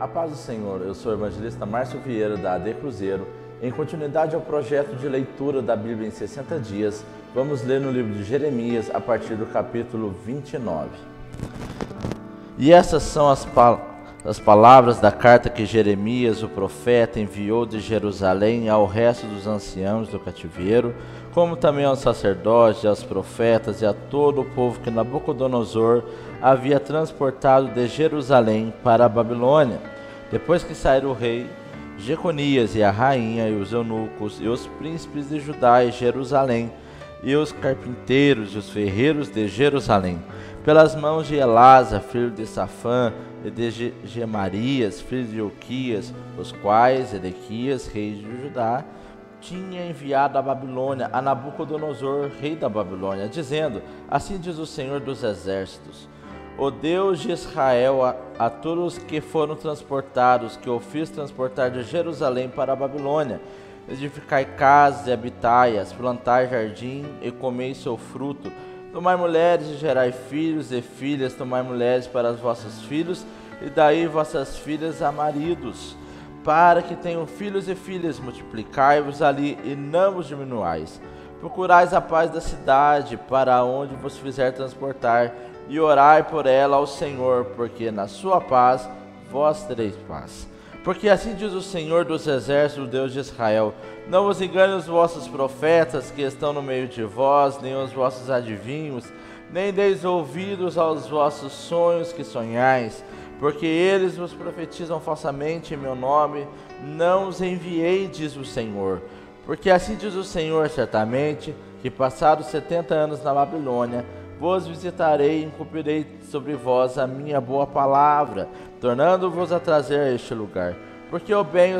A paz do Senhor, eu sou o evangelista Márcio Vieira da AD Cruzeiro. Em continuidade ao projeto de leitura da Bíblia em 60 dias, vamos ler no livro de Jeremias a partir do capítulo 29. E essas são as palavras da carta que Jeremias, o profeta, enviou de Jerusalém ao resto dos anciãos do cativeiro, como também aos sacerdotes, aos profetas e a todo o povo que Nabucodonosor havia transportado de Jerusalém para a Babilônia. Depois que saíram o rei Jeconias e a rainha e os eunucos e os príncipes de Judá e Jerusalém e os carpinteiros e os ferreiros de Jerusalém, pelas mãos de Elasa, filho de Safã, e de Gemarias, filho de Ilquias, os quais Edequias, rei de Judá, tinha enviado à Babilônia a Nabucodonosor, rei da Babilônia, dizendo: assim diz o Senhor dos Exércitos, o Deus de Israel, a todos que foram transportados, que eu fiz transportar de Jerusalém para a Babilônia: edificai casas e habitai-as, plantai jardim e comei seu fruto, tomai mulheres e gerai filhos e filhas, tomai mulheres para os vossos filhos, e daí vossas filhas a maridos, para que tenham filhos e filhas, multiplicai-vos ali e não vos diminuais. Procurais a paz da cidade, para onde vos fizer transportar, e orai por ela ao Senhor, porque na sua paz vós tereis paz. Porque assim diz o Senhor dos Exércitos, o Deus de Israel: não vos engane os vossos profetas que estão no meio de vós, nem os vossos adivinhos, nem deis ouvidos aos vossos sonhos que sonhais, porque eles vos profetizam falsamente em meu nome. Não os enviei, diz o Senhor. Porque assim diz o Senhor: certamente que passados 70 anos na Babilônia, vos visitarei e cumprirei sobre vós a minha boa palavra, tornando-vos a trazer a este lugar. Porque eu bem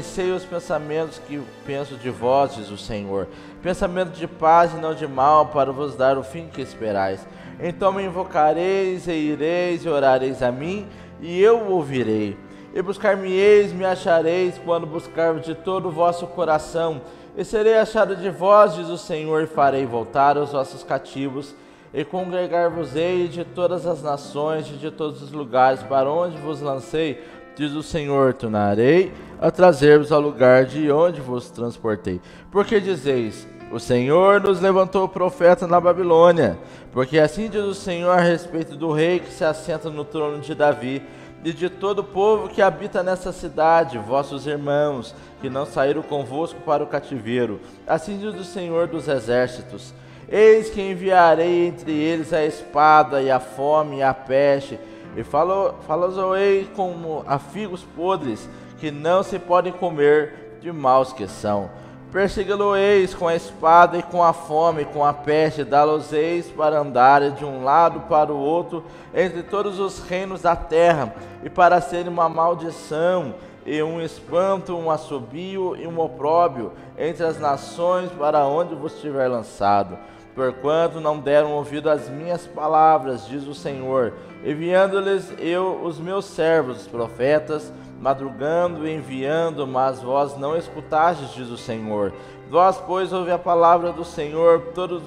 sei os pensamentos que penso de vós, diz o Senhor, pensamento de paz e não de mal, para vos dar o fim que esperais. Então me invocareis e ireis e orareis a mim, e eu o ouvirei. E buscar-me-eis, me achareis, quando buscarmos de todo o vosso coração. E serei achado de vós, diz o Senhor, e farei voltar os vossos cativos, e congregar-vos-ei de todas as nações e de todos os lugares para onde vos lancei, diz o Senhor, tornarei a trazer-vos ao lugar de onde vos transportei. Porque dizeis: o Senhor nos levantou profeta na Babilônia. Porque assim diz o Senhor a respeito do rei que se assenta no trono de Davi, e de todo o povo que habita nessa cidade, vossos irmãos, que não saíram convosco para o cativeiro. Assim diz o Senhor dos Exércitos: eis que enviarei entre eles a espada, e a fome, e a peste, e falo-ei como a figos podres, que não se podem comer, de maus que são. Persegui-lo-eis com a espada e com a fome e com a peste, dá-los-eis para andarem de um lado para o outro entre todos os reinos da terra, e para serem uma maldição, e um espanto, um assobio e um opróbrio entre as nações para onde vos tiver lançado. Porquanto não deram ouvido às minhas palavras, diz o Senhor, enviando-lhes eu os meus servos, os profetas, madrugando e enviando, mas vós não escutastes, diz o Senhor. Vós, pois, ouve a palavra do Senhor, todos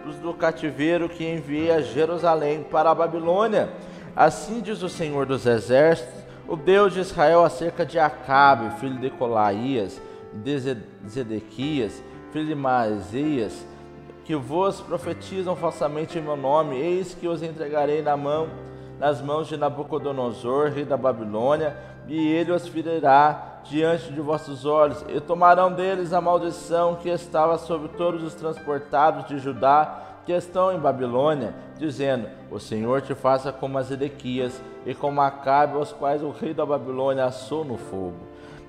os do cativeiro que enviei a Jerusalém para a Babilônia. Assim diz o Senhor dos Exércitos, o Deus de Israel, acerca de Acabe, filho de Colaías, de Zedequias, filho de Maasias, que vos profetizam falsamente em meu nome. Eis que os entregarei nas mãos de Nabucodonosor, rei da Babilônia, e ele os ferirá diante de vossos olhos, e tomarão deles a maldição que estava sobre todos os transportados de Judá que estão em Babilônia, dizendo: o Senhor te faça como as Edequias e como Acabe, os quais o rei da Babilônia assou no fogo.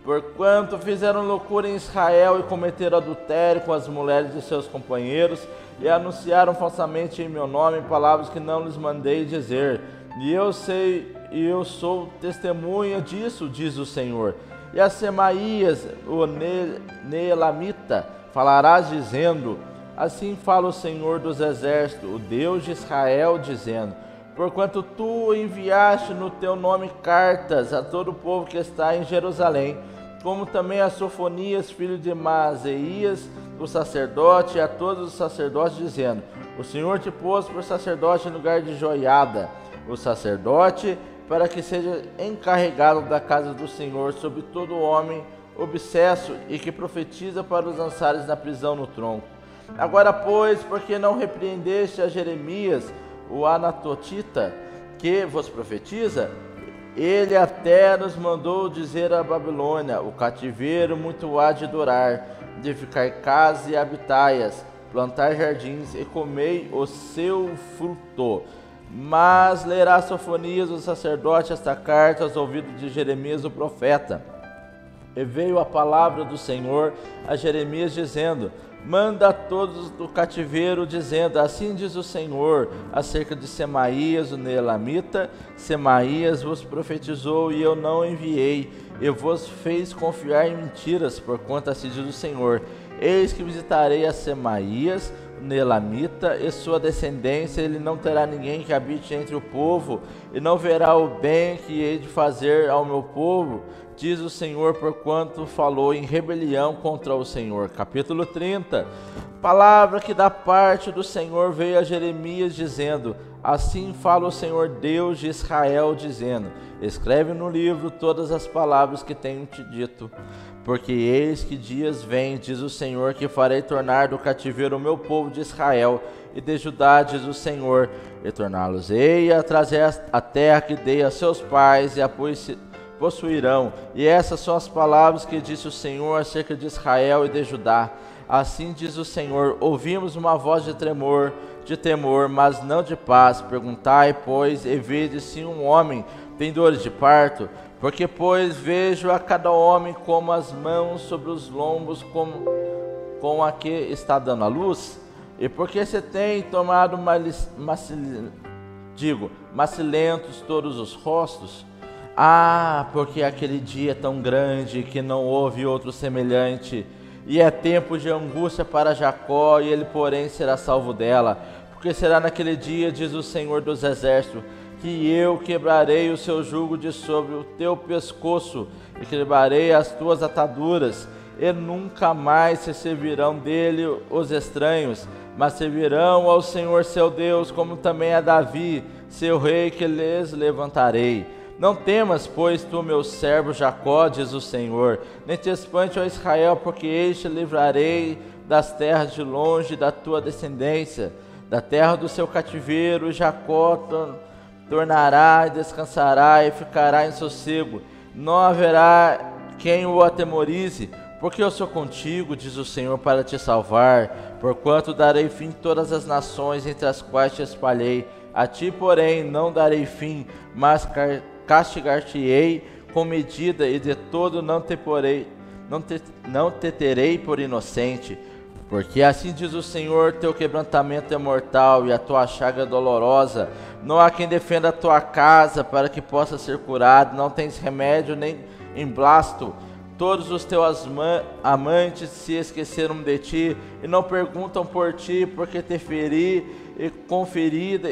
Porquanto fizeram loucura em Israel e cometeram adultério com as mulheres de seus companheiros, e anunciaram falsamente em meu nome palavras que não lhes mandei dizer. E eu sou testemunha disso, diz o Senhor. E a Semaías, o Neelamita, falarás dizendo: assim fala o Senhor dos Exércitos, o Deus de Israel, dizendo: porquanto tu enviaste no teu nome cartas a todo o povo que está em Jerusalém, como também a Sofonias, filho de Maaseias, o sacerdote, e a todos os sacerdotes, dizendo: o Senhor te pôs por sacerdote em lugar de Joiada, o sacerdote, para que seja encarregado da casa do Senhor sobre todo homem obsesso e que profetiza para os lançares na prisão no tronco. Agora, pois, porque não repreendeste a Jeremias, o anatotita, que vos profetiza? Ele até nos mandou dizer a Babilônia: o cativeiro muito há de durar, de ficar casas e habitai-as, plantar jardins e comei o seu fruto. Mas lerá Sofonias, o sacerdote, esta carta aos ouvidos de Jeremias, o profeta. E veio a palavra do Senhor a Jeremias, dizendo: manda a todos do cativeiro, dizendo: assim diz o Senhor, acerca de Semaías, o Neelamita: Semaías vos profetizou e eu não enviei, e vos fez confiar em mentiras, porquanto assim diz o Senhor: eis que visitarei a Semaías, o Neelamita, e sua descendência. Ele não terá ninguém que habite entre o povo, e não verá o bem que hei de fazer ao meu povo, diz o Senhor, porquanto falou em rebelião contra o Senhor. Capítulo 30. Palavra que da parte do Senhor veio a Jeremias, dizendo: assim fala o Senhor Deus de Israel, dizendo: escreve no livro todas as palavras que tenho te dito. Porque eis que dias vêm, diz o Senhor, que farei tornar do cativeiro o meu povo de Israel e de Judá, diz o Senhor, e torná-los-ei a trazer a terra que dei a seus pais, e a possuirão. E essas são as palavras que disse o Senhor acerca de Israel e de Judá. Assim diz o Senhor: ouvimos uma voz de temor, mas não de paz. Perguntai, pois, e vede se um homem tem dores de parto. Porque, pois, vejo a cada homem como as mãos sobre os lombos, com a que está dando a luz. E porque se tem tomado macilentos todos os rostos. Ah, porque aquele dia é tão grande que não houve outro semelhante, e é tempo de angústia para Jacó, e ele, porém, será salvo dela. Porque será naquele dia, diz o Senhor dos Exércitos, que eu quebrarei o seu jugo de sobre o teu pescoço, e quebrarei as tuas ataduras, e nunca mais se servirão dele os estranhos, mas servirão ao Senhor seu Deus, como também a Davi, seu rei, que lhes levantarei. Não temas, pois, tu, meu servo Jacó, diz o Senhor, nem te espante, ó Israel, porque eis te livrarei das terras de longe da tua descendência, da terra do seu cativeiro. Jacó tornará e descansará e ficará em sossego, não haverá quem o atemorize, porque eu sou contigo, diz o Senhor, para te salvar, porquanto darei fim a todas as nações entre as quais te espalhei. A ti, porém, não darei fim, mas castigar-te-ei com medida, e de todo não te terei por inocente. Porque assim diz o Senhor: teu quebrantamento é mortal, e a tua chaga é dolorosa. Não há quem defenda a tua casa para que possa ser curado. Não tens remédio nem emplasto. Todos os teus amantes se esqueceram de ti, e não perguntam por ti, porque te feri, e com ferida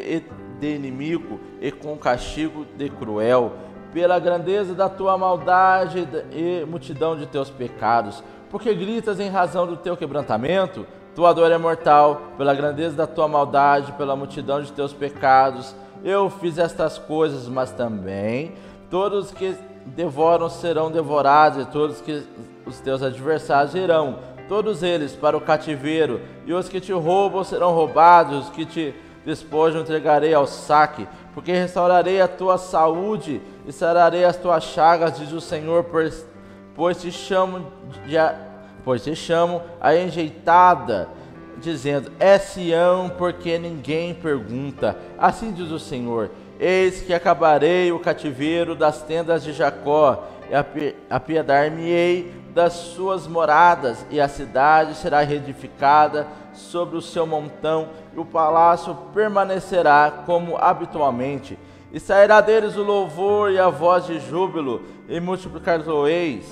de inimigo, e com castigo de cruel, pela grandeza da tua maldade e multidão de teus pecados. Porque gritas em razão do teu quebrantamento? Tua dor é mortal, pela grandeza da tua maldade, pela multidão de teus pecados. Eu fiz estas coisas, mas também todos que devoram serão devorados, e todos que os teus adversários irão, todos eles para o cativeiro, e os que te roubam serão roubados, os que te despojam entregarei ao saque, porque restaurarei a tua saúde e sararei as tuas chagas, diz o Senhor, pois te chamo a enjeitada, dizendo: é Sião, porque ninguém pergunta. Assim diz o Senhor: eis que acabarei o cativeiro das tendas de Jacó, e apiedar-me-ei das suas moradas, e a cidade será reedificada sobre o seu montão, e o palácio permanecerá como habitualmente, e sairá deles o louvor e a voz de júbilo, e multiplicar-lo-eis,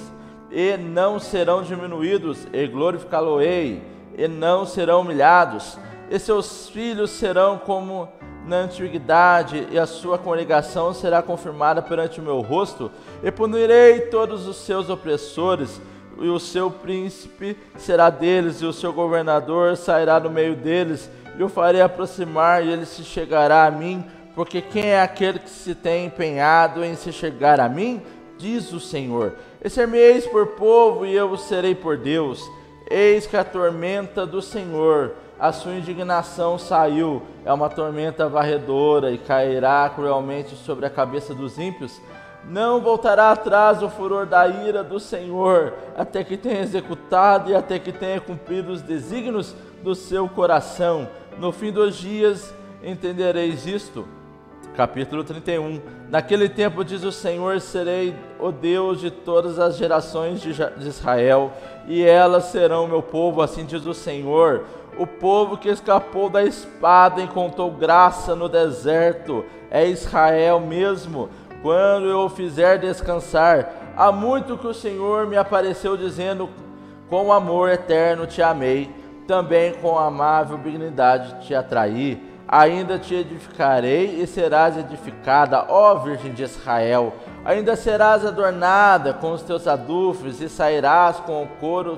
e não serão diminuídos, e glorificá-lo-ei, e não serão humilhados, e seus filhos serão como na antiguidade, e a sua congregação será confirmada perante o meu rosto, e punirei todos os seus opressores, e o seu príncipe será deles, e o seu governador sairá do meio deles, e o farei aproximar, e ele se chegará a mim, Porque quem é aquele que se tem empenhado em se chegar a mim? Diz o Senhor. E ser-me-eis por povo, e eu vos serei por Deus. Eis que a tormenta do Senhor, a sua indignação saiu, é uma tormenta varredora, e cairá cruelmente sobre a cabeça dos ímpios. Não voltará atrás o furor da ira do Senhor, até que tenha executado e até que tenha cumprido os desígnios do seu coração. No fim dos dias entendereis isto. Capítulo 31. Naquele tempo, diz o Senhor, serei o Deus de todas as gerações de Israel, e elas serão meu povo, assim diz o Senhor. O povo que escapou da espada encontrou graça no deserto, é Israel mesmo, quando eu o fizer descansar. Há muito que o Senhor me apareceu dizendo, com amor eterno te amei, também com amável benignidade te atraí. Ainda te edificarei e serás edificada, ó Virgem de Israel. Ainda serás adornada com os teus adufes e sairás com o coro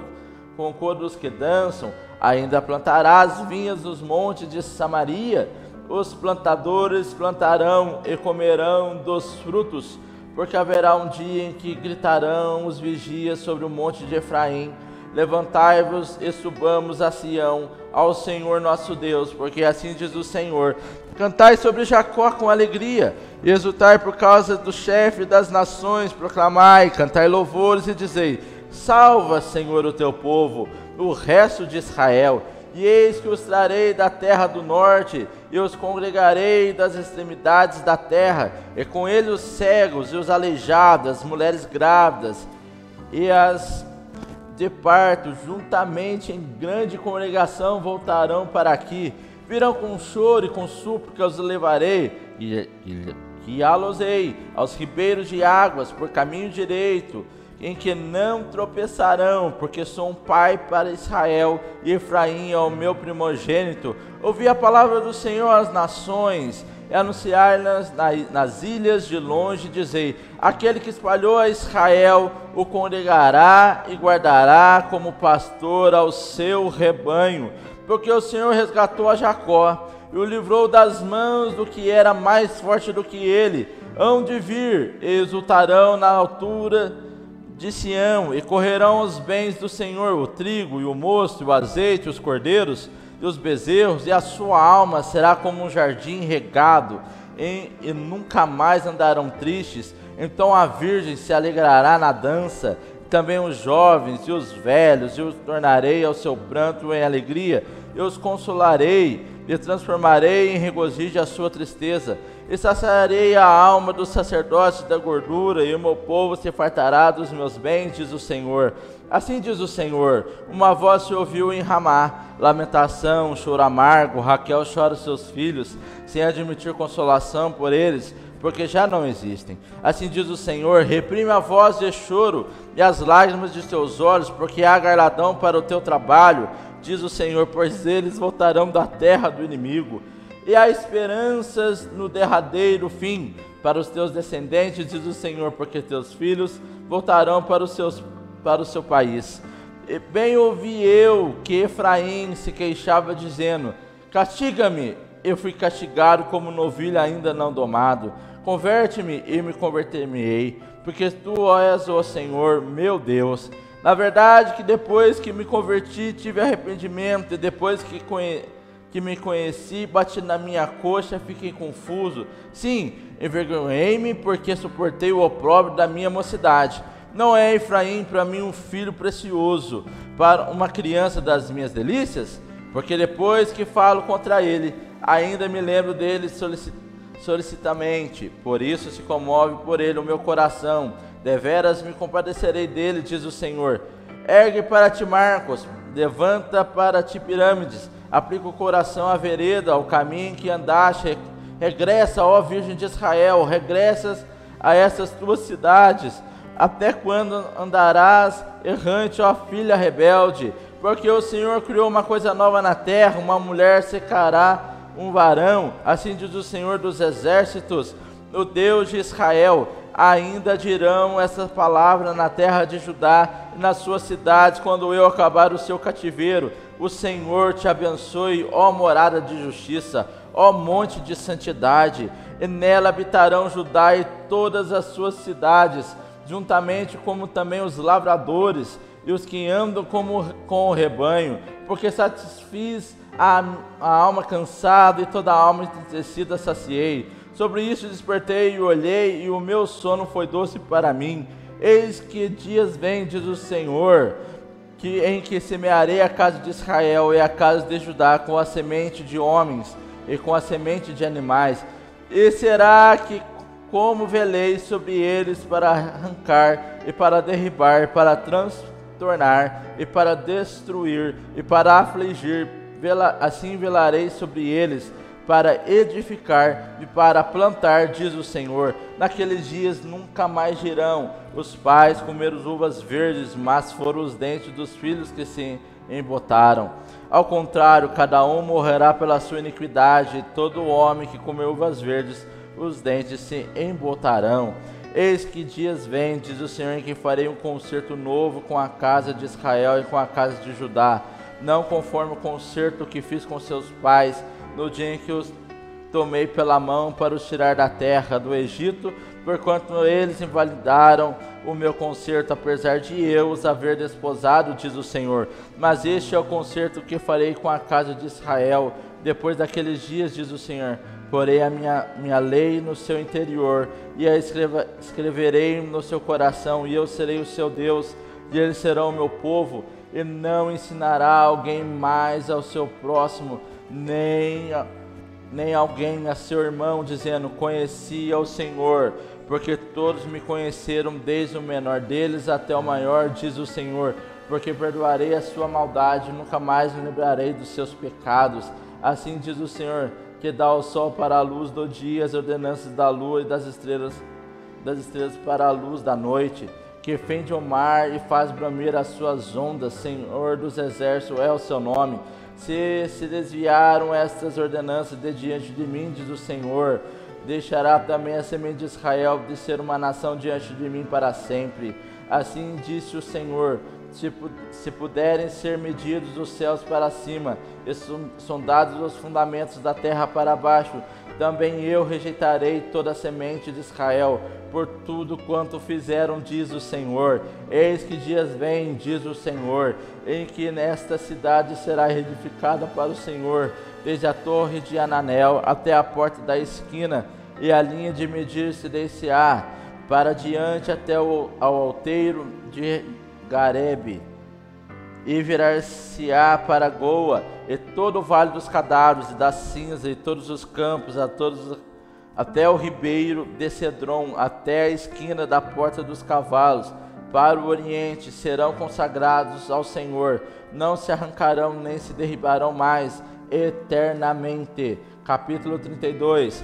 dos que dançam. Ainda plantarás vinhas nos montes de Samaria. Os plantadores plantarão e comerão dos frutos, porque haverá um dia em que gritarão os vigias sobre o monte de Efraim: levantai-vos e subamos a Sião, ao Senhor nosso Deus, porque assim diz o Senhor: cantai sobre Jacó com alegria, e exultai por causa do chefe das nações, proclamai, cantai louvores e dizei: salva, Senhor, o teu povo, o resto de Israel. E eis que os trarei da terra do norte, e os congregarei das extremidades da terra, e com eles os cegos e os aleijados, as mulheres grávidas e as de parto, juntamente em grande congregação voltarão para aqui. Virão com choro e com súplica os levarei, e alosei aos ribeiros de águas por caminho direito, em que não tropeçarão, porque sou um pai para Israel, e Efraim é o meu primogênito. Ouvi a palavra do Senhor às nações, e anunciai-nas nas ilhas de longe, dizei: aquele que espalhou a Israel o congregará e guardará como pastor ao seu rebanho, porque o Senhor resgatou a Jacó e o livrou das mãos do que era mais forte do que ele. Hão de vir e exultarão na altura de Sião, e correrão os bens do Senhor, o trigo e o mosto, o azeite, os cordeiros e os bezerros, e a sua alma será como um jardim regado, e nunca mais andarão tristes. Então a virgem se alegrará na dança, também os jovens e os velhos, e os tornarei ao seu pranto em alegria, e os consolarei, e transformarei em regozijo a sua tristeza, e saciarei a alma dos sacerdotes da gordura, e o meu povo se fartará dos meus bens, diz o Senhor. Assim diz o Senhor: uma voz se ouviu em Ramá, lamentação, choro amargo, Raquel chora seus filhos, sem admitir consolação por eles, porque já não existem. Assim diz o Senhor: reprime a voz de choro e as lágrimas de teus olhos, porque há galardão para o teu trabalho, diz o Senhor, pois eles voltarão da terra do inimigo. E há esperanças no derradeiro fim para os teus descendentes, diz o Senhor, porque teus filhos voltarão para o seu país. E bem ouvi eu que Efraim se queixava, dizendo: castiga-me, eu fui castigado como novilho ainda não domado. Converte-me e me converter-me-ei, porque tu és o Senhor, meu Deus. Na verdade que depois que me converti, tive arrependimento, e depois que me conheci, bati na minha coxa, fiquei confuso. Sim, envergonhei-me, porque suportei o opróbrio da minha mocidade. Não é Efraim para mim um filho precioso, para uma criança das minhas delícias? Porque depois que falo contra ele, ainda me lembro dele solicitamente. Por isso se comove por ele o meu coração. Deveras me compadecerei dele, diz o Senhor. Ergue para ti Marcos, levanta para ti pirâmides, aplica o coração à vereda, ao caminho que andaste. Regressa, ó Virgem de Israel, regressas a essas tuas cidades. Até quando andarás errante, ó filha rebelde? Porque o Senhor criou uma coisa nova na terra, uma mulher secará um varão. Assim diz o Senhor dos exércitos, o Deus de Israel. Ainda dirão essa palavra na terra de Judá e nas suas cidades, quando eu acabar o seu cativeiro: o Senhor te abençoe, ó morada de justiça, ó monte de santidade. e nela habitarão Judá e todas as suas cidades, juntamente como também os lavradores e os que andam com o rebanho, porque satisfiz a alma cansada e toda a alma entretecida saciei. Sobre isso despertei e olhei, e o meu sono foi doce para mim. Eis que dias vêm, diz o Senhor, em que semearei a casa de Israel e a casa de Judá com a semente de homens e com a semente de animais. E será que como velei sobre eles para arrancar e para derribar, para transtornar e para destruir e para afligir, assim velarei sobre eles para edificar e para plantar, diz o Senhor. Naqueles dias nunca mais dirão os pais comer as uvas verdes, mas foram os dentes dos filhos que se embotaram. Ao contrário, cada um morrerá pela sua iniquidade, e todo homem que comer uvas verdes, os dentes se embotarão. Eis que dias vêm, diz o Senhor, em que farei um concerto novo com a casa de Israel e com a casa de Judá, não conforme o concerto que fiz com seus pais, no dia em que os tomei pela mão para os tirar da terra do Egito, porquanto eles invalidaram o meu concerto, apesar de eu os haver desposado, diz o Senhor. Mas este é o concerto que farei com a casa de Israel, depois daqueles dias, diz o Senhor. Porei a minha lei no seu interior, e a escreverei no seu coração, e eu serei o seu Deus, e eles serão o meu povo, e não ensinará alguém mais ao seu próximo, nem alguém a seu irmão, dizendo, conheci ao Senhor, porque todos me conheceram, desde o menor deles até o maior, diz o Senhor, porque perdoarei a sua maldade, nunca mais me lembrarei dos seus pecados. Assim diz o Senhor, que dá o sol para a luz do dia, as ordenanças da lua e das estrelas para a luz da noite, que fende o mar e faz bramer as suas ondas, Senhor dos exércitos é o seu nome. Se desviaram estas ordenanças de diante de mim, diz o Senhor, deixará também a semente de Israel de ser uma nação diante de mim para sempre. Assim disse o Senhor, se puderem ser medidos os céus para cima e sondados os fundamentos da terra para baixo, também eu rejeitarei toda a semente de Israel, por tudo quanto fizeram, diz o Senhor. Eis que dias vêm, diz o Senhor, em que nesta cidade será reedificada para o Senhor, desde a torre de Ananel até a porta da esquina, e a linha de medir se descerá para diante até ao outeiro de Garebe, e virar-se-á para Goa, e todo o vale dos cadáveres e das cinzas, e todos os campos, até o ribeiro de Cedron, até a esquina da porta dos cavalos, para o oriente, serão consagrados ao Senhor, não se arrancarão nem se derribarão mais eternamente. Capítulo 32.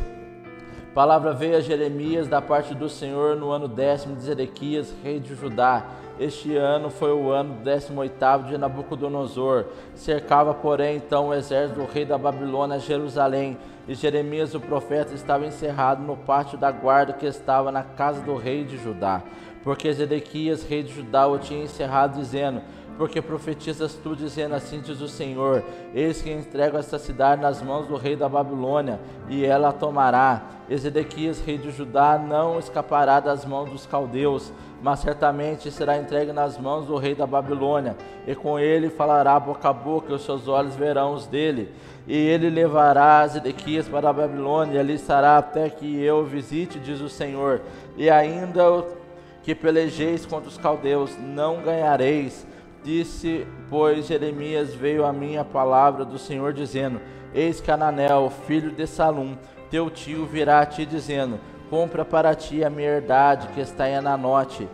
Palavra veio a Jeremias da parte do Senhor no ano 10º de Zedequias, rei de Judá. Este ano foi o ano 18º de Nabucodonosor. Cercava, porém, então o exército do rei da Babilônia Jerusalém, e Jeremias o profeta estava encerrado no pátio da guarda que estava na casa do rei de Judá, porque Zedequias, rei de Judá, o tinha encerrado, dizendo, porque profetizas tu, dizendo, assim diz o Senhor, eis que entrego esta cidade nas mãos do rei da Babilônia, e ela a tomará. E Zedequias, rei de Judá, não escapará das mãos dos caldeus, mas certamente será entregue nas mãos do rei da Babilônia, e com ele falará boca a boca, e os seus olhos verão os dele. E ele levará Zedequias para a Babilônia, e ali estará até que eu visite, diz o Senhor. E ainda que pelejeis contra os caldeus, não ganhareis. Disse, pois, Jeremias, veio a mim a palavra do Senhor, dizendo, eis que Ananel, filho de Salum, teu tio, virá a ti, dizendo, compra para ti a minha herdade que está em Ananote,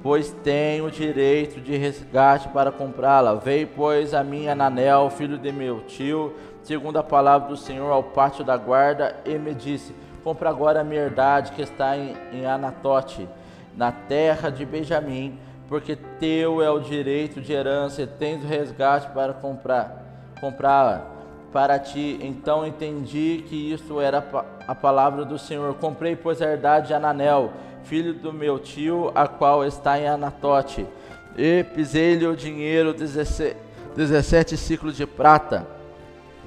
pois tenho direito de resgate para comprá-la. Veio, pois, a mim Ananel, filho de meu tio, segundo a palavra do Senhor, ao pátio da guarda, e me disse, compra agora a minha herdade que está em Anatote, na terra de Benjamim, porque teu é o direito de herança e tens o resgate para comprá-la para ti. Então entendi que isto era a palavra do Senhor. Comprei, pois, a herdade de Ananel, filho do meu tio, a qual está em Anatote, e pisei-lhe o dinheiro, 17 ciclos de prata.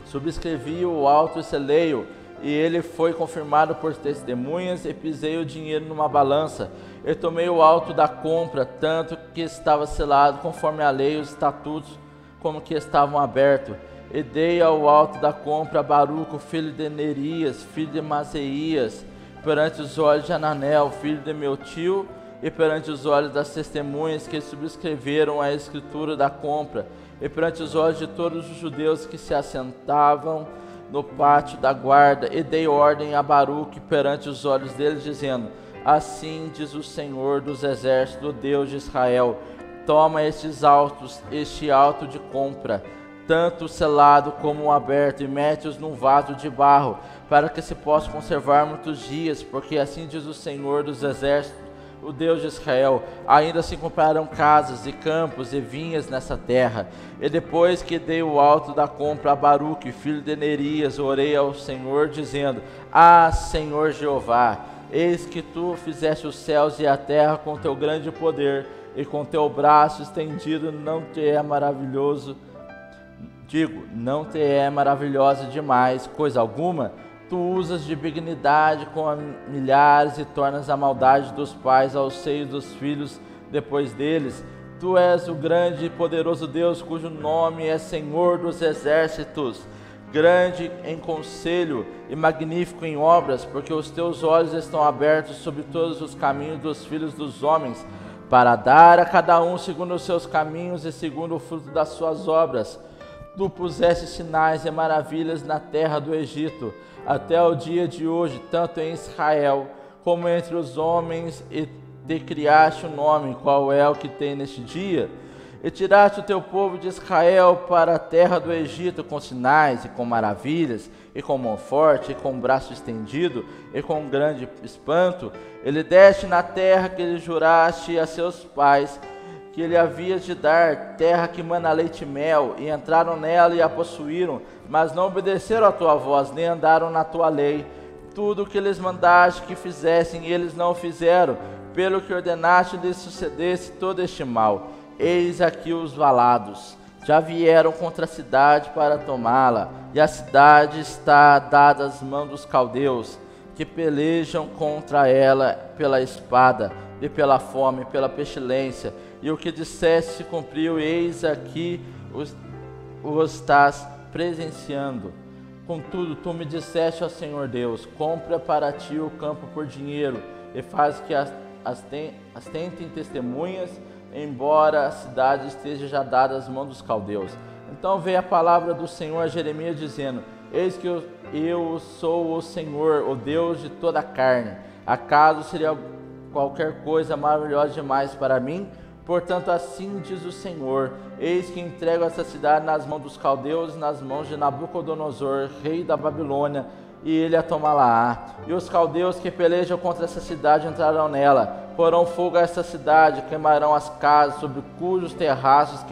Subscrevi o alto celeio, e ele foi confirmado por testemunhas, e pisei o dinheiro numa balança, e tomei o alto da compra, tanto que estava selado conforme a lei, os estatutos, como que estavam abertos. E dei ao alto da compra a Baruco, filho de Nerias, filho de Maseías, perante os olhos de Ananel, filho de meu tio, e perante os olhos das testemunhas que subscreveram a escritura da compra, e perante os olhos de todos os judeus que se assentavam no pátio da guarda, e dei ordem a Baruque perante os olhos deles, dizendo: assim diz o Senhor dos exércitos, o Deus de Israel, toma este alto de compra, tanto selado como aberto, e mete-os num vaso de barro, para que se possa conservar muitos dias, porque assim diz o Senhor dos exércitos, o Deus de Israel, ainda se comprarão casas e campos e vinhas nessa terra. E depois que dei o alto da compra a Baruque, filho de Nerias, orei ao Senhor, dizendo: ah, Senhor Jeová, eis que tu fizeste os céus e a terra com teu grande poder, e com teu braço estendido não te é maravilhosa demais coisa alguma? Tu usas de benignidade com milhares e tornas a maldade dos pais aos seios dos filhos depois deles. Tu és o grande e poderoso Deus, cujo nome é Senhor dos exércitos, grande em conselho e magnífico em obras, porque os teus olhos estão abertos sobre todos os caminhos dos filhos dos homens, para dar a cada um segundo os seus caminhos e segundo o fruto das suas obras. Tu puseste sinais e maravilhas na terra do Egito, até o dia de hoje, tanto em Israel como entre os homens, e te criaste o nome, qual é o que tem neste dia? E tiraste o teu povo de Israel para a terra do Egito com sinais e com maravilhas, e com mão forte, e com braço estendido, e com grande espanto. E lhe deste na terra que lhe juraste a seus pais, que ele havia de dar, terra que mana leite e mel, e entraram nela e a possuíram, mas não obedeceram a tua voz, nem andaram na tua lei. Tudo o que lhes mandaste que fizessem, eles não o fizeram, pelo que ordenaste lhes sucedesse todo este mal. Eis aqui os valados, já vieram contra a cidade para tomá-la, e a cidade está dada às mãos dos caldeus, que pelejam contra ela pela espada, e pela fome, e pela pestilência. E o que disseste se cumpriu, eis aqui o estás presenciando. Contudo, tu me disseste, ó Senhor Deus: compra para ti o campo por dinheiro, e faz que as tentem testemunhas, embora a cidade esteja já dada às mãos dos caldeus. Então veio a palavra do Senhor a Jeremias, dizendo: eis que eu sou o Senhor, o Deus de toda a carne. Acaso seria qualquer coisa maravilhosa demais para mim? Portanto, assim diz o Senhor: eis que entrego essa cidade nas mãos dos caldeus, nas mãos de Nabucodonosor, rei da Babilônia, e ele a tomá-la-á. E os caldeus que pelejam contra essa cidade entrarão nela, porão fogo a essa cidade, queimarão as casas, sobre cujos terraços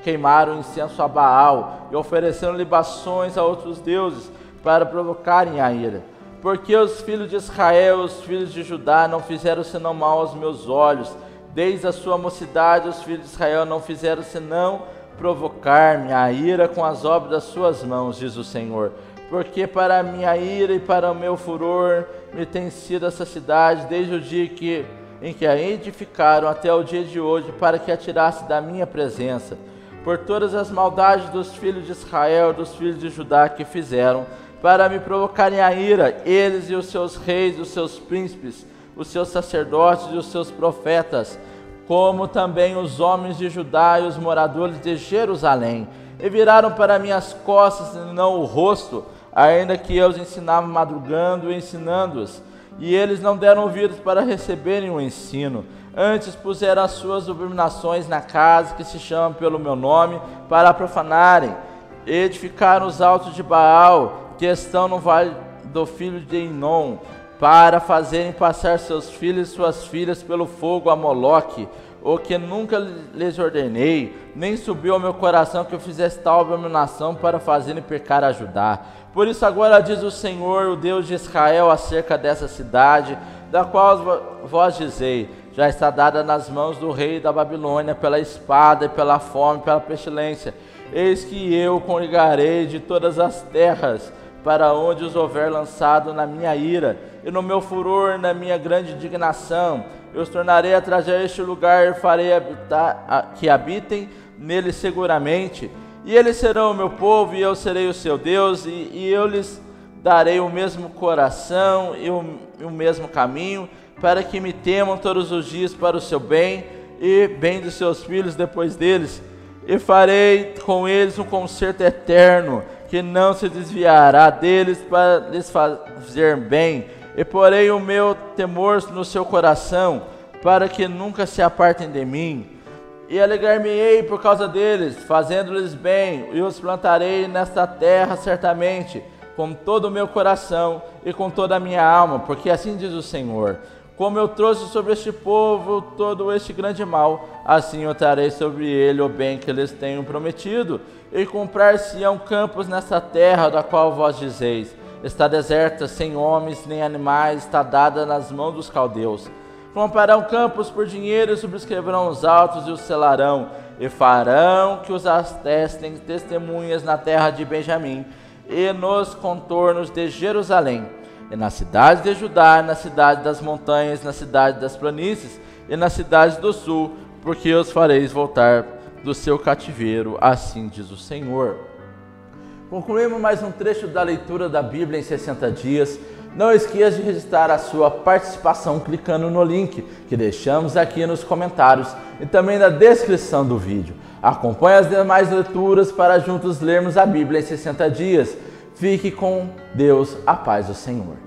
queimaram incenso a Baal, e ofereceram libações a outros deuses, para provocarem a ira. Porque os filhos de Israel, os filhos de Judá, não fizeram senão mal aos meus olhos. Desde a sua mocidade, os filhos de Israel não fizeram senão provocar-me a ira com as obras das suas mãos, diz o Senhor. Porque para a minha ira e para o meu furor me tem sido essa cidade, desde o dia em que a edificaram até o dia de hoje, para que a tirasse da minha presença. Por todas as maldades dos filhos de Israel, dos filhos de Judá que fizeram, para me provocarem a ira, eles e os seus reis, os seus príncipes, os seus sacerdotes e os seus profetas, como também os homens de Judá e os moradores de Jerusalém, e viraram para minhas costas e não o rosto, ainda que eu os ensinava madrugando e ensinando-os, e eles não deram ouvidos para receberem o ensino. Antes puseram as suas abominações na casa que se chama pelo meu nome, para profanarem. Edificaram os altos de Baal, que estão no vale do filho de Inom, para fazerem passar seus filhos e suas filhas pelo fogo a Moloque, o que nunca lhes ordenei, nem subiu ao meu coração que eu fizesse tal abominação para fazerem pecar a Judá. Por isso agora diz o Senhor, o Deus de Israel, acerca dessa cidade, da qual vós dizei: já está dada nas mãos do rei da Babilônia, pela espada e pela fome, pela pestilência. Eis que eu congregarei de todas as terras, para onde os houver lançado na minha ira, e no meu furor, na minha grande indignação. Eu os tornarei a trazer a este lugar, e farei que habitem nele seguramente. E eles serão o meu povo, e eu serei o seu Deus, e eu lhes darei o mesmo coração e o mesmo caminho, para que me temam todos os dias para o seu bem, e bem dos seus filhos depois deles. E farei com eles um concerto eterno, que não se desviará deles para lhes fazer bem. E porei o meu temor no seu coração, para que nunca se apartem de mim. E alegrar-me-ei por causa deles, fazendo-lhes bem, e os plantarei nesta terra certamente, com todo o meu coração e com toda a minha alma, porque assim diz o Senhor: como eu trouxe sobre este povo todo este grande mal, assim eu trarei sobre ele o bem que lhes tenho prometido, e comprar-se-ão campos nesta terra, da qual vós dizeis: está deserta, sem homens nem animais, está dada nas mãos dos caldeus. Comprarão campos por dinheiro, e subscreverão os altos e os selarão, e farão que os atestem testemunhas na terra de Benjamim, e nos contornos de Jerusalém, e nas cidades de Judá, nas cidades das montanhas, nas cidades das planícies, e nas cidades do sul, porque os fareis voltar do seu cativeiro, assim diz o Senhor. Concluímos mais um trecho da leitura da Bíblia em 60 dias. Não esqueça de registrar a sua participação clicando no link que deixamos aqui nos comentários e também na descrição do vídeo. Acompanhe as demais leituras para juntos lermos a Bíblia em 60 dias. Fique com Deus, a paz do Senhor.